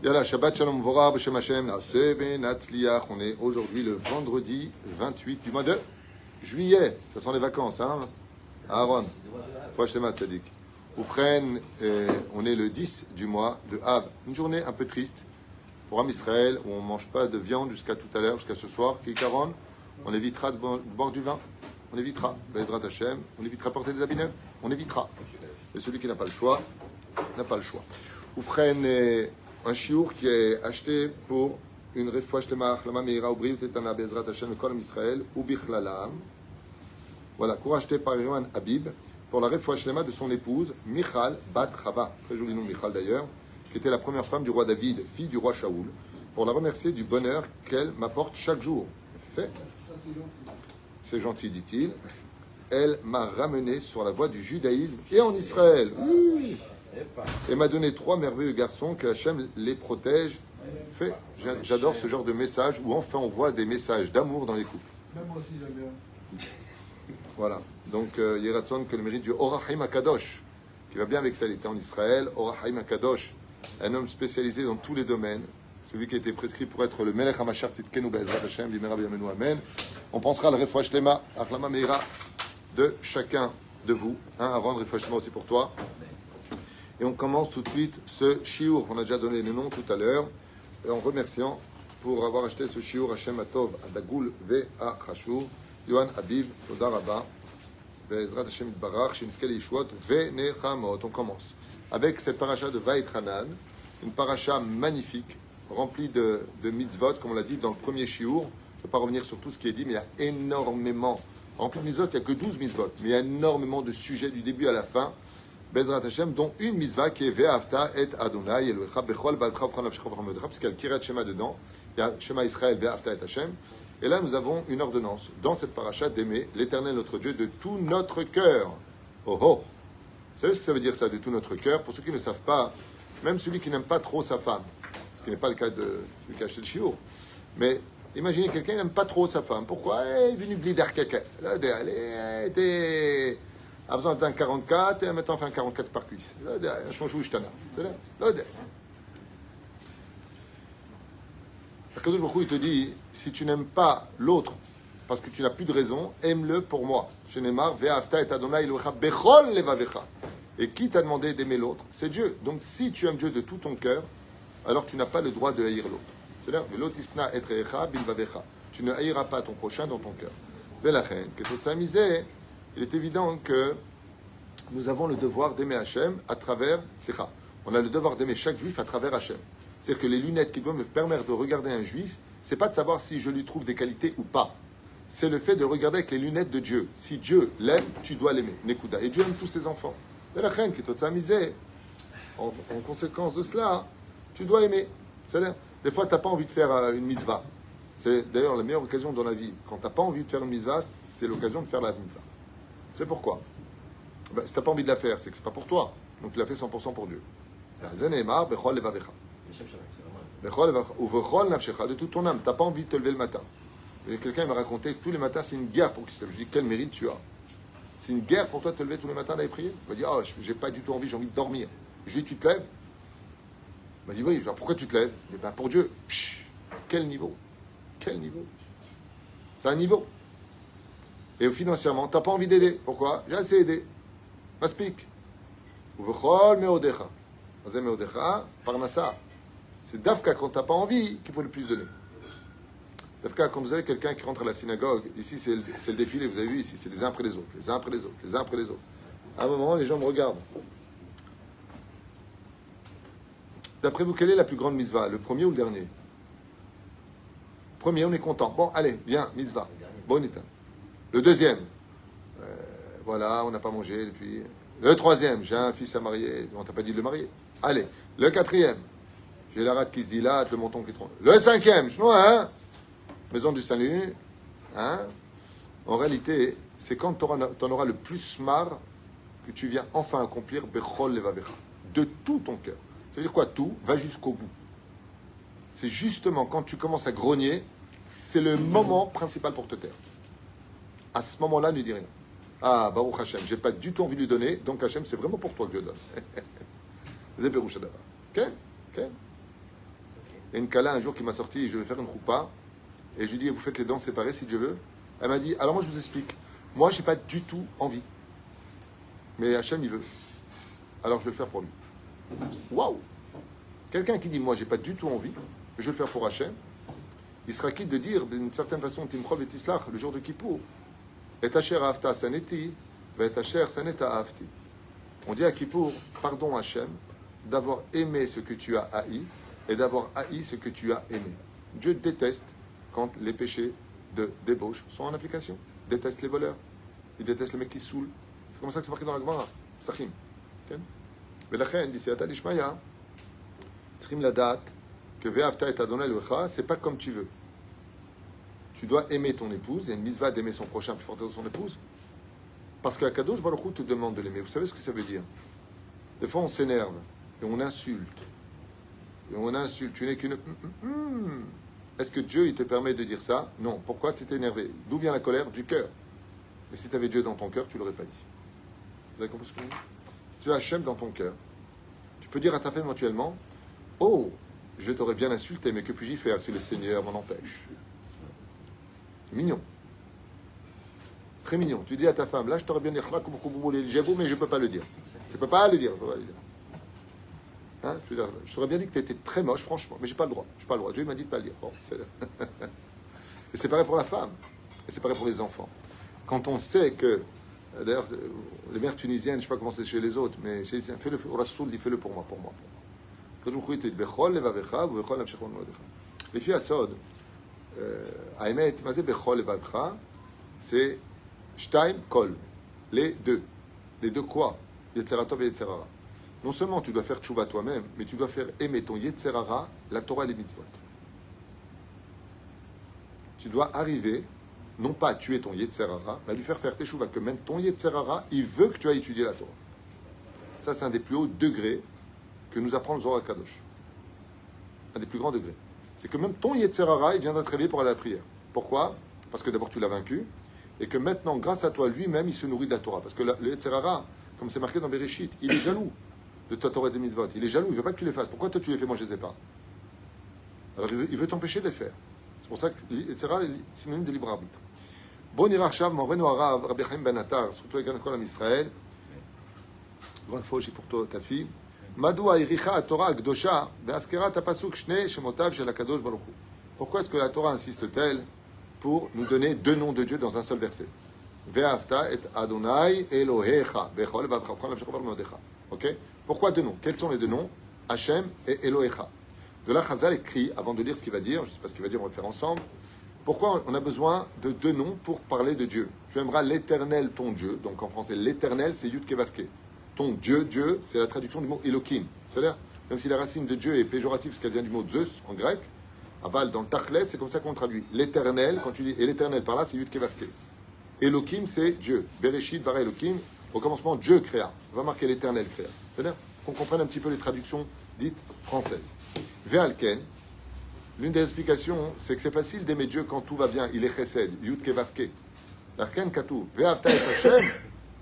Yalla, Shabbat Shalom Vora, B'Shem Hashem, Naaseh V'Natzliach. On est aujourd'hui le vendredi 28 du mois de juillet. Ça sent les vacances, hein Aaron. Prochainement, Tzadik. Oufren, on est le 10 du mois de Av. Une journée un peu triste pour Am Israël, où on ne mange pas de viande jusqu'à tout à l'heure, jusqu'à ce soir. Kikaron, on évitera de boire du vin. On évitera. Bezrat Hashem, on évitera de porter des habits neufs. On évitera. Et celui qui n'a pas le choix, n'a pas le choix. Oufren, un chiour qui est acheté pour une refoua shlema achlama meira ubriut etana bezrat Hashem kol Israël ou bichlalam. Voilà, cours acheté par Yohan Habib pour la refoua shlema de son épouse Michal Bat Chava, très joli nom Michal d'ailleurs, qui était la première femme du roi David, fille du roi Shaoul, pour la remercier du bonheur qu'elle m'apporte chaque jour. Fait. C'est gentil, dit-il. Elle m'a ramené sur la voie du judaïsme et en Israël. Oui. Et m'a donné 3 merveilleux garçons, que Hachem les protège. Fait. J'adore ce genre de message où enfin on voit des messages d'amour dans les couples. Même moi aussi j'aime bien. Voilà. Donc Yeratson que le mérite du Orachaim Akadosh, qui va bien avec ça. Il était en Israël. Orachaim Akadosh, un homme spécialisé dans tous les domaines. Celui qui a été prescrit pour être le Melech HaMashiach Tzidkenu Be'ezrat Hashem, Bimera B'Yamenu Amen. On pensera à la Refoua Shlema, Achlama Meira de chacun de vous. Avant de Refoua Shlema aussi pour toi. Et on commence tout de suite ce shiur. On a déjà donné le nom tout à l'heure. En remerciant pour avoir acheté ce shiur Hashem Atov Adagoul Ve'a Chashur Yohan Habib Toda Rabba Be'ezrat Hashem Barach Shinskele Yishuot Ve'nechamot. On commence avec cette paracha de Vaïtranan, une paracha magnifique, remplie de mitzvot, comme on l'a dit dans le premier shiur. Je ne vais pas revenir sur tout ce qui est dit, mais il y a énormément, rempli de mitzvot, il n'y a que 12 mitzvot, mais il y a énormément de sujets du début à la fin. Bezrat Hashem, dont une mitzvah qui est Ve'afta et Adonai Elohecha bechol ba'alcha v'chol nafshecha v'chol modecha, parce qu'il y a le Kirat Shema dedans, il y a Shema Israël Ve'afta et Hashem. Et là, nous avons une ordonnance dans cette paracha d'aimer l'Éternel notre Dieu de tout notre cœur. Oh oh! Vous savez ce que ça veut dire ça, de tout notre cœur? Pour ceux qui ne savent pas, même celui qui n'aime pas trop sa femme, ce qui n'est pas le cas de celui qui a acheté le shiur, mais imaginez quelqu'un qui n'aime pas trop sa femme. Pourquoi? Il est venu blider caca. Là, elle était a besoin de un 44 et maintenant on fait un 44 par cuisse. Je mange où je t'en ai. Akadosh Baruch Hu, il te dit, si tu n'aimes pas l'autre parce que tu n'as plus de raison, aime-le pour moi. Shenemar ve'afta et Adonai Elohecha bechol levavecha. Et qui t'a demandé d'aimer l'autre? C'est Dieu. Donc si tu aimes Dieu de tout ton cœur, alors tu n'as pas le droit de haïr l'autre. C'est-à-dire, ve'lotisna et recha bilvavecha. Tu ne haïras pas ton prochain dans ton cœur. Ve'lachen, que toute sa misère. Il est évident que nous avons le devoir d'aimer Hachem à travers... On a le devoir d'aimer chaque juif à travers Hachem. C'est-à-dire que les lunettes qui doivent me permettre de regarder un juif, c'est pas de savoir si je lui trouve des qualités ou pas. C'est le fait de regarder avec les lunettes de Dieu. Si Dieu l'aime, tu dois l'aimer. Nekuda. Et Dieu aime tous ses enfants. Et la reine qui est toute sa misère, en conséquence de cela, tu dois aimer. C'est-à-dire, des fois, tu n'as pas envie de faire une mitzvah. C'est d'ailleurs la meilleure occasion dans la vie. Quand tu n'as pas envie de faire une mitzvah, c'est l'occasion de faire la mitzvah. C'est pourquoi. Si tu n'as pas envie de la faire, c'est que ce n'est pas pour toi. Donc tu l'as fait 100% pour Dieu. De toute ton âme. Tu n'as pas envie de te lever le matin. Et quelqu'un m'a raconté que tous les matins, c'est une guerre pour qu'il se lève. Je dis, quel mérite tu as? C'est une guerre pour toi de te lever tous les matins d'aller prier? Il m'a dit, j'ai pas du tout envie, j'ai envie de dormir. Je lui dis, tu te lèves? Il m'a dit, oui. Pourquoi tu te lèves? Eh bien, pour Dieu. Quel niveau? Quel niveau? C'est un niveau. Et financièrement, tu n'as pas envie d'aider. Pourquoi? J'ai assez aidé. Maspik. Uvechol meodecha. Mazé meodecha, parnassa. C'est Dafka quand tu n'as pas envie qu'il faut le plus donner. Dafka, quand vous avez quelqu'un qui rentre à la synagogue, ici c'est le défilé, vous avez vu ici, c'est les uns après les autres, les uns après les autres, les uns après les autres. À un moment, les gens me regardent. D'après vous, quelle est la plus grande mitzvah? Le premier ou le dernier? Premier, on est content. Bon, allez, viens, mitzvah. Bon état. Le deuxième, voilà, on n'a pas mangé depuis. Le troisième, j'ai un fils à marier, on t'a pas dit de le marier. Allez, le quatrième, j'ai la rate qui se dilate, le menton qui trompe. Le cinquième, hein, maison du salut, hein. En réalité, c'est quand tu en auras le plus marre que tu viens enfin accomplir Bechol Levavecha, de tout ton cœur. Ça veut dire quoi, tout? Va jusqu'au bout. C'est justement quand tu commences à grogner, c'est le moment principal pour te taire. À ce moment-là, ne dis rien. Ah, Baruch Hashem, j'ai pas du tout envie de lui donner, donc Hashem, c'est vraiment pour toi que je donne. C'est Pérouche d'abord. Ok? Ok? Il y a une Kala un jour qui m'a sorti, je vais faire une choupa, et je lui dis, vous faites les dents séparées si Dieu veut. Elle m'a dit, alors moi je vous explique, moi j'ai pas du tout envie, mais Hachem il veut, alors je vais le faire pour lui. Waouh! Quelqu'un qui dit, moi j'ai pas du tout envie, je vais le faire pour Hachem, il sera quitte de dire, d'une certaine façon, Timchol et Tislach, le jour de Kippour, et Asher Afta Saneti, et Asher Saneta Afti. On dit à Kippour, pardon Hachem, d'avoir aimé ce que tu as haï et d'avoir haï ce que tu as aimé. Dieu déteste quand les péchés de débauche sont en application. Il déteste les voleurs. Il déteste les mecs qui se saoulent. C'est comme ça que c'est marqué dans la Gemara. Psachim. Mais la reine dit, c'est Ata Lishmaya. Trim la date que Ve'afta et Adonai Lecha, c'est pas comme tu veux. Tu dois aimer ton épouse. Il y a une mitzvah d'aimer son prochain plus forte que son épouse. Parce que Akadosh Baruch Hu te demande de l'aimer. Vous savez ce que ça veut dire? Des fois, on s'énerve et on insulte. Et on insulte. Tu n'es qu'une... Est-ce que Dieu, il te permet de dire ça? Non. Pourquoi tu t'es énervé? D'où vient la colère? Du cœur. Mais si tu avais Dieu dans ton cœur, tu ne l'aurais pas dit. Vous avez compris ce que je veux dire? Si tu as Hachem dans ton cœur, tu peux dire à ta femme éventuellement, oh, je t'aurais bien insulté, mais que puis-je y faire si le Seigneur m'en empêche? Mignon. Très mignon. Tu dis à ta femme, là, je t'aurais bien dit, j'avoue, mais je ne peux pas le dire. Je ne peux pas le dire. Hein? Je t'aurais bien dit que tu étais très moche, franchement, mais j'ai pas le droit. J'ai pas le droit. Dieu m'a dit de pas le dire. Bon, et c'est pareil pour la femme. Et c'est pareil pour les enfants. Quand on sait que, d'ailleurs, les mères tunisiennes, je ne sais pas comment c'est chez les autres, mais fais-le au Rasoul, dit fais-le pour moi. Les filles à Sod, Aïmet, c'est Shtaim Kol, les deux. Les deux quoi? Yetzeratov et Yetzerara. Non seulement tu dois faire tchouva toi-même, mais tu dois faire aimer ton Yetzerara, la Torah et les mitzvot. Tu dois arriver, non pas à tuer ton Yetzerara, mais à lui faire tchouva, que même ton Yetzerara, il veut que tu ailles étudier la Torah. Ça, c'est un des plus hauts degrés que nous apprend le Zohar Kadosh. Un des plus grands degrés. C'est que même ton Yetzerara, il viendra te réveiller pour aller à la prière. Pourquoi? Parce que d'abord, tu l'as vaincu, et que maintenant, grâce à toi, lui-même, il se nourrit de la Torah. Parce que le Yetzerara, comme c'est marqué dans Bereshit, il est jaloux de ta Torah et des mitzvot. Il est jaloux, il ne veut pas que tu les fasses. Pourquoi toi tu les fais, moi je ne les ai pas? Alors il veut t'empêcher de les faire. C'est pour ça que Yetzerara est synonyme de libre arbitre. Bon Irachav, Moreno Arav, Rabbi Chaim Ben Attar, surtout également Kolam Israël. Grande fois aussi pour toi, ta fille. Madoua Iricha Torah Gdosha, Beaskera Tapasuk Shne Shemotav Shel Akadosh Baruch Hu. Pourquoi est-ce que la Torah insiste-t-elle pour nous donner deux noms de Dieu dans un seul verset? Ve'afta et Adonai Elohecha. Bechol v'avchachon l'avshachol modecha. Ok? Pourquoi deux noms? Quels sont les deux noms? Hachem et Elohecha. De là, Chazal écrit, avant de lire ce qu'il va dire, je ne sais pas ce qu'il va dire, on va le faire ensemble. Pourquoi on a besoin de deux noms pour parler de Dieu? Tu aimeras l'éternel ton Dieu. Donc en français, l'éternel, c'est Yud Kevavke. Ton Dieu, Dieu, c'est la traduction du mot Elohim. C'est-à-dire, même si la racine de Dieu est péjorative, parce qu'elle vient du mot Zeus en grec, aval, dans le Tachles, c'est comme ça qu'on traduit. L'éternel, quand tu dis, et l'éternel par là, c'est Yud Kevavke. Elohim, c'est Dieu. Bereshit, bara Elohim. Au commencement, Dieu créa. On va marquer l'éternel créa. C'est-à-dire qu'on comprenne un petit peu les traductions dites françaises. Ve'alken, l'une des explications, c'est que c'est facile d'aimer Dieu quand tout va bien. Il est chesed, yud kevavke. L'arken katou. Ve'avta et Hashem.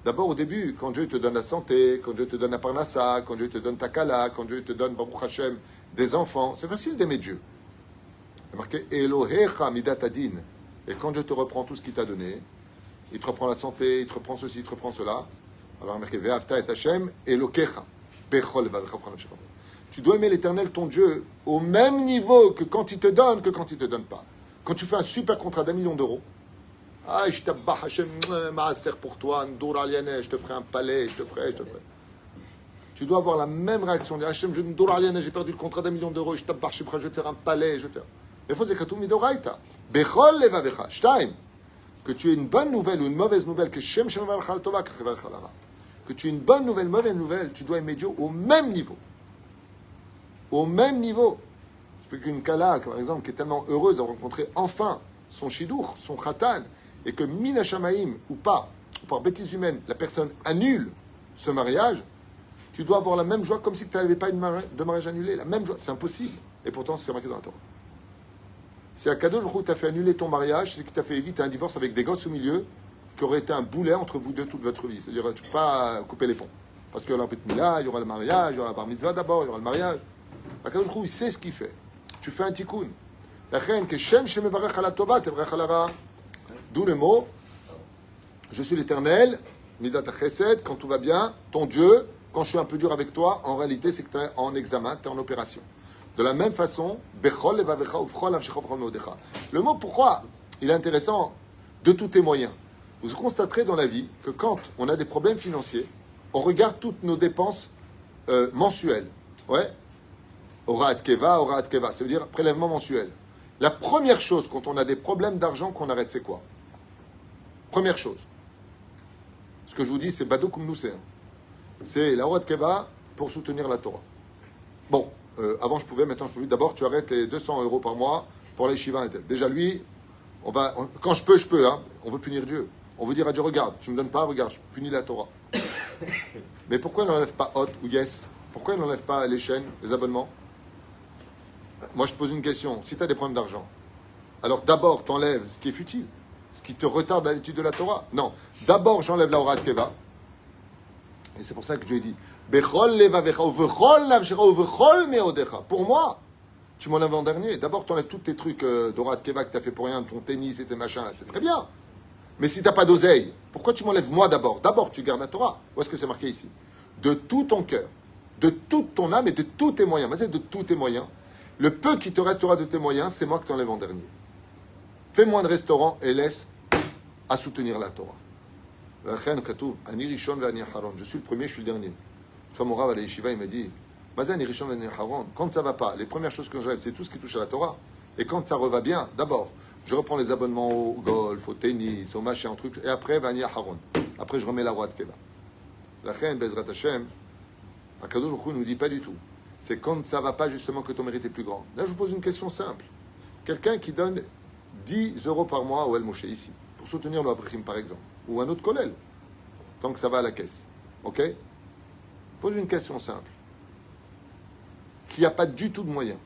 D'abord, au début, quand Dieu te donne la santé, quand Dieu te donne la parnassa, quand Dieu te donne ta kala, quand Dieu te donne, Baruch Hashem, des enfants, c'est facile d'aimer Dieu. C'est marqué Elohecha midatadin. Et quand Dieu te reprend tout ce qu'il t'a donné, il te reprend la santé, il te reprend ceci, il te reprend cela. Alors, marqué Ve'avta et Hashem, Elokecha. Tu dois aimer l'Éternel, ton Dieu, au même niveau que quand il te donne, que quand il ne te donne pas. Quand tu fais un super contrat d'1 million d'euros, ah, je t'abbah Hashem, maaser pour toi, Ndour Aliane, je te ferai un palais, je te ferai. Tu dois avoir la même réaction. Hashem, je Ndour Aliane, j'ai perdu le contrat d'1 million d'euros, je t'abbah, je vais te faire un palais, je vais te faire. Il faut zekatou midoraita. Bechol levavecha. Shtaim. Que tu aies une bonne nouvelle ou une mauvaise nouvelle, que Shem Shem Varchal Tova, que tu aies une bonne nouvelle, mauvaise nouvelle, tu dois aimer Dieu au même niveau. Au même niveau. Je peux qu'une Kala, par exemple, qui est tellement heureuse d'avoir rencontré enfin son Shidour, son Khatan, et que Mina Shamaim, ou pas, ou par bêtise humaine, la personne annule ce mariage, tu dois avoir la même joie comme si tu n'avais pas de mariage annulé. La même joie, c'est impossible. Et pourtant, c'est marqué dans la Torah. C'est Akadosh Baruch Hu t'a fait annuler ton mariage, c'est qui t'a fait éviter un divorce avec des gosses au milieu, qui aurait été un boulet entre vous deux toute votre vie. C'est-à-dire, tu ne peux pas couper les ponts. Parce qu'il y aura un petit mila, il y aura le mariage, il y aura la bar mitzvah d'abord, il y aura le mariage. Akadosh Baruch Hu, il sait ce qu'il fait. tu fais un tikkun. La reine que Shem Shemevarech ala Tova, Tevarech ala Ra. D'où le mot je suis l'Éternel, Midat Chesed, quand tout va bien, ton Dieu, quand je suis un peu dur avec toi, en réalité, c'est que tu es en examen, tu es en opération. De la même façon, Bechol levavecha uvchol nafshecha uvchol meodecha. Le mot pourquoi il est intéressant de tous tes moyens. Vous constaterez dans la vie que quand on a des problèmes financiers, on regarde toutes nos dépenses mensuelles. Ouais. Ora at keva, ça veut dire prélèvement mensuel. La première chose quand on a des problèmes d'argent qu'on arrête, c'est quoi? Première chose. Ce que je vous dis, c'est Badou Kumnousé. C'est la Ora at keva pour soutenir la Torah. Bon, avant je pouvais, maintenant je peux plus. D'abord, tu arrêtes les 200 euros par mois pour les Shiva. Déjà, lui, quand je peux, hein, on veut punir Dieu. On veut dire à Dieu, regarde, tu me donnes pas, regarde, je punis la Torah. Mais pourquoi il n'enlève pas Hot ou Yes? Pourquoi il n'enlève pas les chaînes, les abonnements? Moi, je te pose une question. Si tu as des problèmes d'argent, alors d'abord, tu enlèves ce qui est futile, ce qui te retarde à l'étude de la Torah. Non. D'abord, j'enlève la Horat Keva. Et c'est pour ça que Dieu dit pour moi, tu m'enlèves en dernier. D'abord, tu enlèves tous tes trucs d'Horat Keva que tu as fait pour rien, ton tennis et tes machins, c'est très bien. Mais si tu n'as pas d'oseille, pourquoi tu m'enlèves moi d'abord? D'abord, tu gardes la Torah. Où est-ce que c'est marqué ici? De tout ton cœur, de toute ton âme et de tous tes moyens. Mais c'est de tous tes moyens. Le peu qui te restera de tes moyens, c'est moi que tu enlèves en dernier. Fais moins de restaurants et laisse à soutenir la Torah. Je suis le premier, je suis le dernier. Une fois, mon Rav à la Yeshiva, il m'a dit quand ça va pas, les premières choses que j'enlève, c'est tout ce qui touche à la Torah. Et quand ça reva bien, d'abord, je reprends les abonnements au golf, au tennis, au machin, au truc, et après, après, je remets la Horat Keva. La reine, Bezrat Hashem, Akadosh Baruch Hu ne nous dit pas du tout. C'est quand ça va pas, justement, que ton mérite est plus grand. Là, je vous pose une question simple. Quelqu'un qui donne 10 euros par mois au El Moshe, ici, pour soutenir le Avrechim, par exemple, ou un autre kollel, tant que ça va à la caisse. Ok? Pose une question simple. Qui n'a pas du tout de moyens,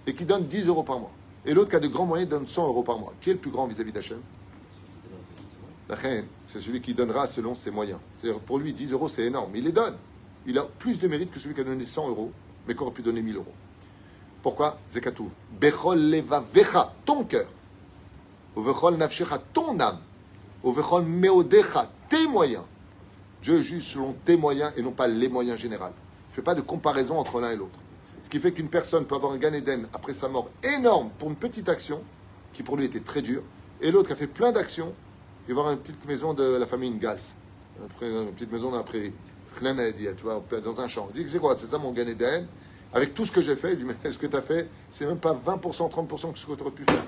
et qui donne 10 euros par mois. Et l'autre qui a de grands moyens donne 100 euros par mois. Qui est le plus grand vis-à-vis d'Hachem? La reine, c'est celui qui donnera selon ses moyens. C'est-à-dire, pour lui, 10 euros, c'est énorme. Mais il les donne. Il a plus de mérite que celui qui a donné 100 euros, mais qui aurait pu donner 1000 euros. Pourquoi? Zekatou. Bechol levavecha, ton cœur. Ovechol nafshecha, ton âme. Ovechol meodecha, tes moyens. Dieu juge selon tes moyens et non pas les moyens généraux. Il ne fait pas de comparaison entre l'un et l'autre. Ce qui fait qu'une personne peut avoir un Gan Eden après sa mort énorme pour une petite action, qui pour lui était très dure, et l'autre qui a fait plein d'actions, il va avoir une petite maison de la famille Ngals, une petite maison dans la prairie. Rien à dire, tu vois, dans un champ. Il dit, c'est quoi? C'est ça mon Gan Eden. Avec tout ce que j'ai fait, il dit, mais ce que tu as fait, c'est même pas 20%, 30% que ce que tu aurais pu faire.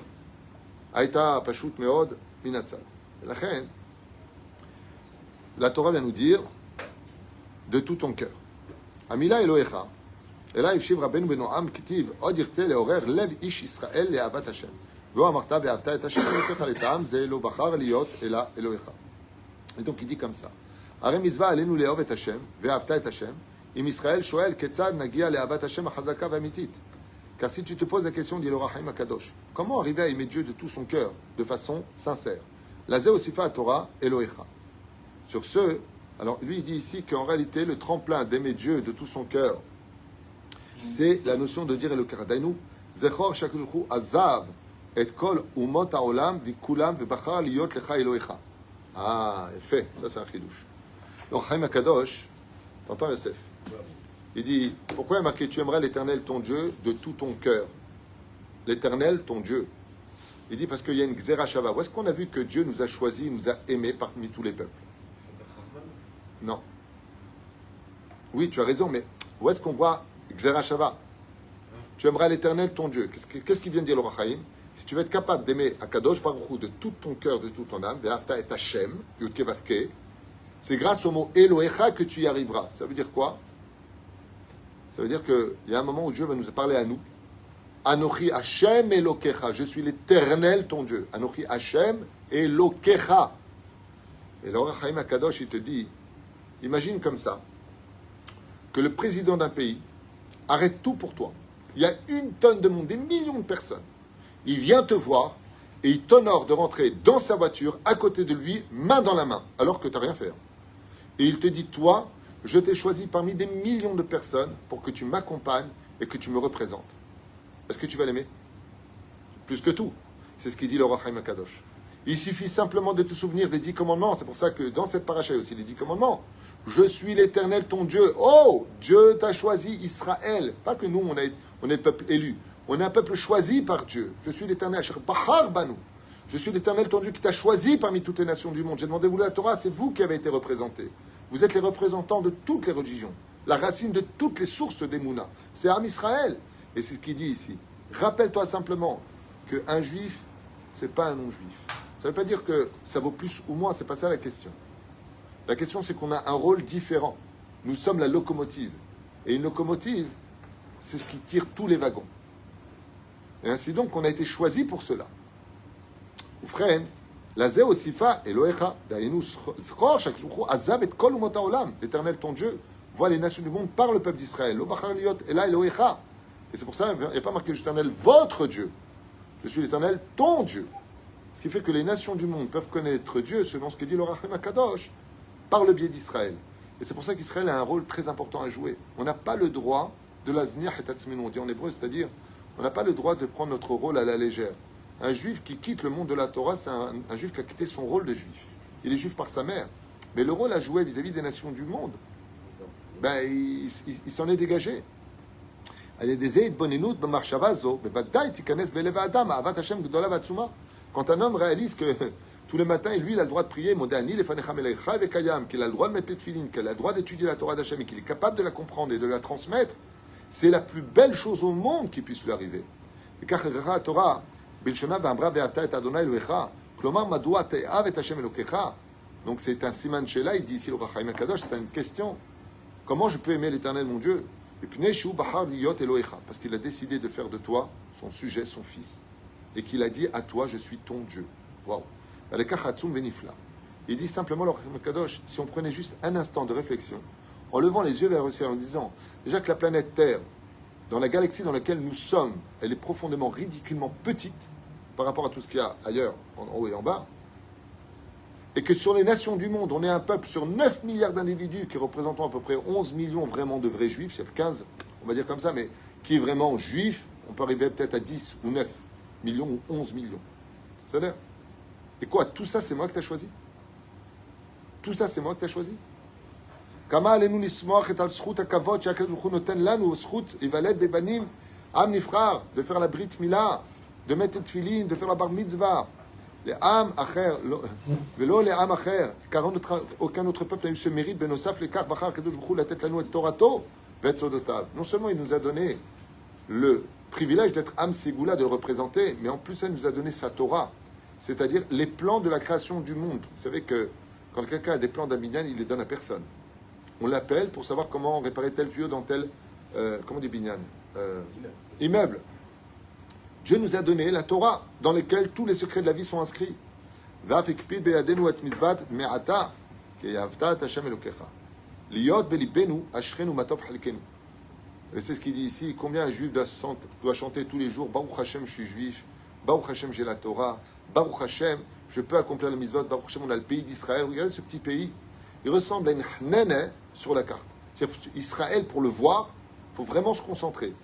Aïta, Pashut, Meod, Minatzad. La Torah vient nous dire de tout ton cœur. Amila Elohecha. Et là, Yivshiv Rabbeinu Benoam Kitiv, Od Yirtze Leorer Lev Ish Israël Le'avat Hashem. Vo Amarta Ve'avta Et Hashem Elokecha Le'tam Ze Lo Bachar Liot Ela Elohecha. Et donc il dit comme ça. Are Mizva Alenu Le'ov Et Hashem Ve'avta Et Hashem. Im Israël Shoel Ketzad Nagia Le'avat Hashem Achazaka Ve'amitit. Car si tu te poses la question, dit le Rahim Akadosh, comment arriver à aimer Dieu de tout son cœur, de façon sincère? La Ze Osifa Torah Elohecha. Sur ce, alors lui il dit ici qu'en réalité le tremplin d'aimer Dieu de tout son cœur, c'est la notion de dire Elokecha. Dainu, Zechor Shakujchu Azav et Kol Umot Haolam Vikulam Vebachar Liot Lecha Elohecha. Ah, fait, ça c'est un chidouche. Donc Chaim Akadosh, t'entends Yosef? Il dit, pourquoi il a marqué tu aimeras l'Éternel ton Dieu de tout ton cœur? L'Éternel ton Dieu. Il dit parce qu'il y a une Gzera Shava. Où est-ce qu'on a vu que Dieu nous a choisis, nous a aimés parmi tous les peuples? Non. Oui, tu as raison, mais où est-ce qu'on voit Gzera Shava? Tu aimeras l'Éternel ton Dieu. Qu'est-ce qu'il vient de dire le Rachaim? Si tu veux être capable d'aimer Akadosh Baruch Hu de tout ton cœur, de toute ton âme, Ve'afta et Hashem, Yudke Vavke, c'est grâce au mot Elohecha que tu y arriveras. Ça veut dire quoi? Ça veut dire qu'il y a un moment où Dieu va nous parler à nous. Anochi Hashem Elokecha, je suis l'Éternel ton Dieu. Anochi Hashem Elokecha. Et le Rachaim Akadosh, il te dit, imagine comme ça, que le président d'un pays arrête tout pour toi. Il y a 1 tonne de monde, des millions de personnes. Il vient te voir et il t'honore de rentrer dans sa voiture à côté de lui, main dans la main, alors que tu n'as rien fait. Et il te dit, toi, je t'ai choisi parmi des millions de personnes pour que tu m'accompagnes et que tu me représentes. Est-ce que tu vas l'aimer? plus que tout. C'est ce qu'il dit le Roi Chaim Akadosh. Il suffit simplement de te souvenir des 10 commandements. C'est pour ça que dans cette paracha, il y a aussi les 10 commandements. Je suis l'Éternel, ton Dieu. Oh, Dieu t'a choisi, Israël. Pas que nous, on est le peuple élu. On est un peuple choisi par Dieu. Je suis l'Éternel. Je suis l'Éternel, ton Dieu, qui t'a choisi parmi toutes les nations du monde. J'ai demandé vous la Torah, c'est vous qui avez été représentés. Vous êtes les représentants de toutes les religions. La racine de toutes les sources des Mouna. C'est Am Israël. Et c'est ce qu'il dit ici. Rappelle-toi simplement qu'un juif, c'est pas un non-juif. Ça ne veut pas dire que ça vaut plus ou moins, c'est pas ça la question. La question, c'est qu'on a un rôle différent. Nous sommes la locomotive. Et une locomotive, c'est ce qui tire tous les wagons. Et ainsi donc, on a été choisi pour cela. Ufren, la Zé Osifa Elohecha, Daïnou Zchor, Shakshouchou, Azab et Kol Umota Olam. L'Éternel, ton Dieu, voit les nations du monde par le peuple d'Israël. Lo Bachar Liot, Ela Elohecha. Et c'est pour ça, il n'y a pas marqué l'Éternel, votre Dieu. Je suis l'Éternel, ton Dieu. Ce qui fait que les nations du monde peuvent connaître Dieu selon ce que dit le Rachem Akadosh par le biais d'Israël. Et c'est pour ça qu'Israël a un rôle très important à jouer. On n'a pas le droit de la zniach et tatzminu, on dit en hébreu, c'est-à-dire on n'a pas le droit de prendre notre rôle à la légère. Un juif qui quitte le monde de la Torah, c'est un juif qui a quitté son rôle de juif. Il est juif par sa mère. Mais le rôle à jouer vis-à-vis des nations du monde, ben, il s'en est dégagé. Quand un homme réalise que tous les matins, lui, il a le droit de prier, qu'il a le droit de mettre les tefilines, qu'il a le droit d'étudier la Torah d'Hachem et qu'il est capable de la comprendre et de la transmettre, c'est la plus belle chose au monde qui puisse lui arriver. Donc c'est un siman shela, il dit ici le Rachaim Akadosh, c'est une question. Comment je peux aimer l'Éternel, mon Dieu? Parce qu'il a décidé de faire de toi son sujet, son fils. Et qu'il a dit à toi, je suis ton Dieu. Waouh! Il dit simplement le Rachaim Akadosh, si on prenait juste un instant de réflexion, en levant les yeux vers le ciel, en disant déjà que la planète Terre, dans la galaxie dans laquelle nous sommes, elle est profondément, ridiculement petite par rapport à tout ce qu'il y a ailleurs, en haut et en bas, et que sur les nations du monde, on est un peuple sur 9 milliards d'individus qui représentent à peu près 11 millions vraiment de vrais juifs, c'est 15, on va dire comme ça, mais qui est vraiment juif, on peut arriver peut-être à 10 ou 9 millions ou 11 millions. C'est-à-dire, et quoi, tout ça c'est moi que tu as choisi? Tout ça c'est moi que tu as choisi? Kama alenu nismoach et al zchut hakavod she'akadosh baruch hu noten lanu zchut ivaled bebanim am nifrar, de faire la brit mila, de mettre le tefillin, de faire la bar mitzvah. Les âmes acher, velo les âmes acher, car aucun autre peuple n'a eu ce mérite. Benosaf lekach bachar kadosh baruch hu latet lanu et torato ve'et sodotav. Non seulement il nous a donné le privilège d'être âme ségoula, de le représenter, mais en plus il nous a donné sa Torah, c'est-à-dire les plans de la création du monde. Vous savez que quand quelqu'un a des plans d'Abinyan, il les donne à personne. On l'appelle pour savoir comment réparer tel tuyau dans tel, comment on dit binyan, immeuble. Dieu nous a donné la Torah, dans laquelle tous les secrets de la vie sont inscrits. Et c'est ce qu'il dit ici. Combien un juif doit chanter tous les jours Baruch Hashem, je suis juif. Baruch Hashem, j'ai la Torah. Baruch Hashem, je peux accomplir le mitzvot. Baruch Hashem, on a le pays d'Israël. Regardez ce petit pays. Il ressemble à une hnene sur la carte. C'est-à-dire, Israël, pour le voir, il faut vraiment se concentrer.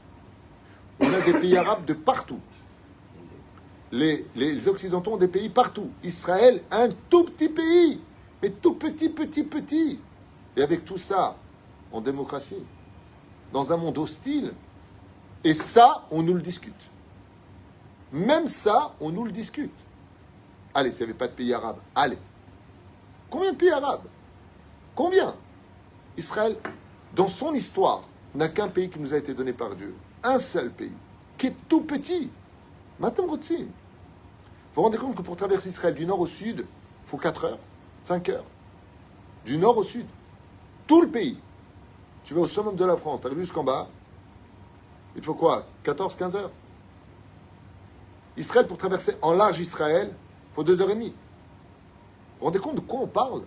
On a des pays arabes de partout. Les Occidentaux ont des pays partout. Israël, un tout petit pays, mais tout petit. Et avec tout ça, en démocratie, dans un monde hostile, et ça, on nous le discute. Même ça, on nous le discute. Allez, s'il n'y avait pas de pays arabes, allez. Combien de pays arabes? Combien? Israël, dans son histoire, n'a qu'un pays qui nous a été donné par Dieu. Un seul pays, qui est tout petit. Matam Rotzim. Vous vous rendez compte que pour traverser Israël du nord au sud, il faut 4 heures, 5 heures. Du nord au sud. Tout le pays. Tu vas au summum de la France, tu arrives jusqu'en bas. Il faut quoi? 14, 15 heures. Israël, pour traverser en large Israël, il faut 2h30. Vous vous rendez compte de quoi on parle?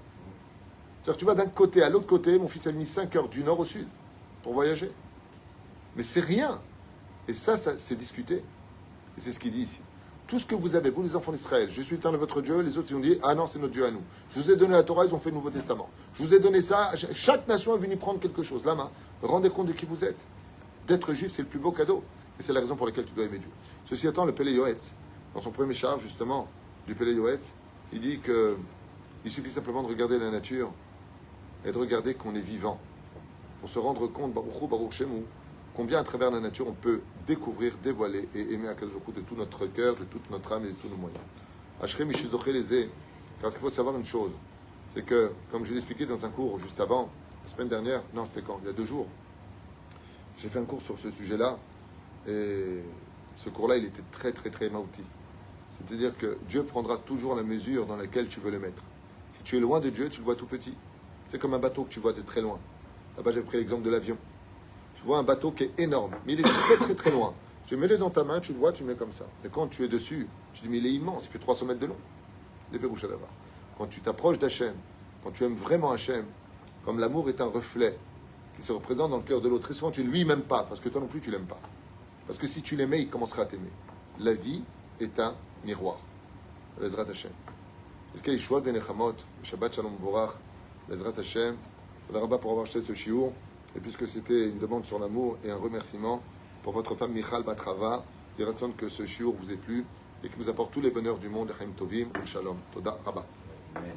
C'est-à-dire que tu vas d'un côté à l'autre côté, mon fils a mis 5 heures du nord au sud pour voyager. Mais c'est rien. Et ça c'est discuté. Et c'est ce qu'il dit ici. Tout ce que vous avez, vous les enfants d'Israël, je suis l'Éternel votre Dieu, les autres ils ont dit, ah non, c'est notre Dieu à nous. Je vous ai donné la Torah, ils ont fait le Nouveau Testament. Je vous ai donné ça, chaque nation est venue prendre quelque chose. La main, rendez compte de qui vous êtes. D'être juif, c'est le plus beau cadeau. Et c'est la raison pour laquelle tu dois aimer Dieu. Ceci étant, le Pélé Yoetz, Dans son premier char, justement, du Pélé Yoetz, il dit qu'il suffit simplement de regarder la nature et de regarder qu'on est vivant. Pour se rendre compte, Baruch Hu, Baruch Shemu, combien à travers la nature on peut découvrir, dévoiler et aimer Akadosh Baruch Hu de tout notre cœur, de toute notre âme et de tous nos moyens. Ashrei Mishizoché Lezé, parce qu'il faut savoir une chose, c'est que, comme je l'ai expliqué dans un cours juste avant, la semaine dernière, non c'était quand, il y a 2 jours, j'ai fait un cours sur ce sujet-là, et ce cours-là, il était très très très maouti. C'est-à-dire que Dieu prendra toujours la mesure dans laquelle tu veux le mettre. Si tu es loin de Dieu, tu le vois tout petit. C'est comme un bateau que tu vois de très loin. Là-bas, j'ai pris l'exemple de l'avion. Tu vois un bateau qui est énorme, mais il est très très très loin. Tu mets-le dans ta main, tu le vois, tu le mets comme ça. Mais quand tu es dessus, tu dis, mais il est immense, il fait 300 mètres de long. Les Péroucha là-bas. Quand tu t'approches d'Hachem, quand tu aimes vraiment Hachem, comme l'amour est un reflet qui se représente dans le cœur de l'autre, très souvent tu ne lui m'aimes pas, parce que toi non plus tu l'aimes pas. Parce que si tu l'aimais, il commencera à t'aimer. La vie est un miroir. Bezrat Hachem. Jusqu'à Yeshua Venechamot, Shabbat Shalom Vorach, Bezrat Hachem. Faudra Rabba pour avoir acheté ce shiur. Et puisque c'était une demande sur l'amour et un remerciement pour votre femme Michal Batrava, il reste que ce shiur vous ait plu et qui vous apporte tous les bonheurs du monde. Chaim Tovim, Shalom. Toda Rabba.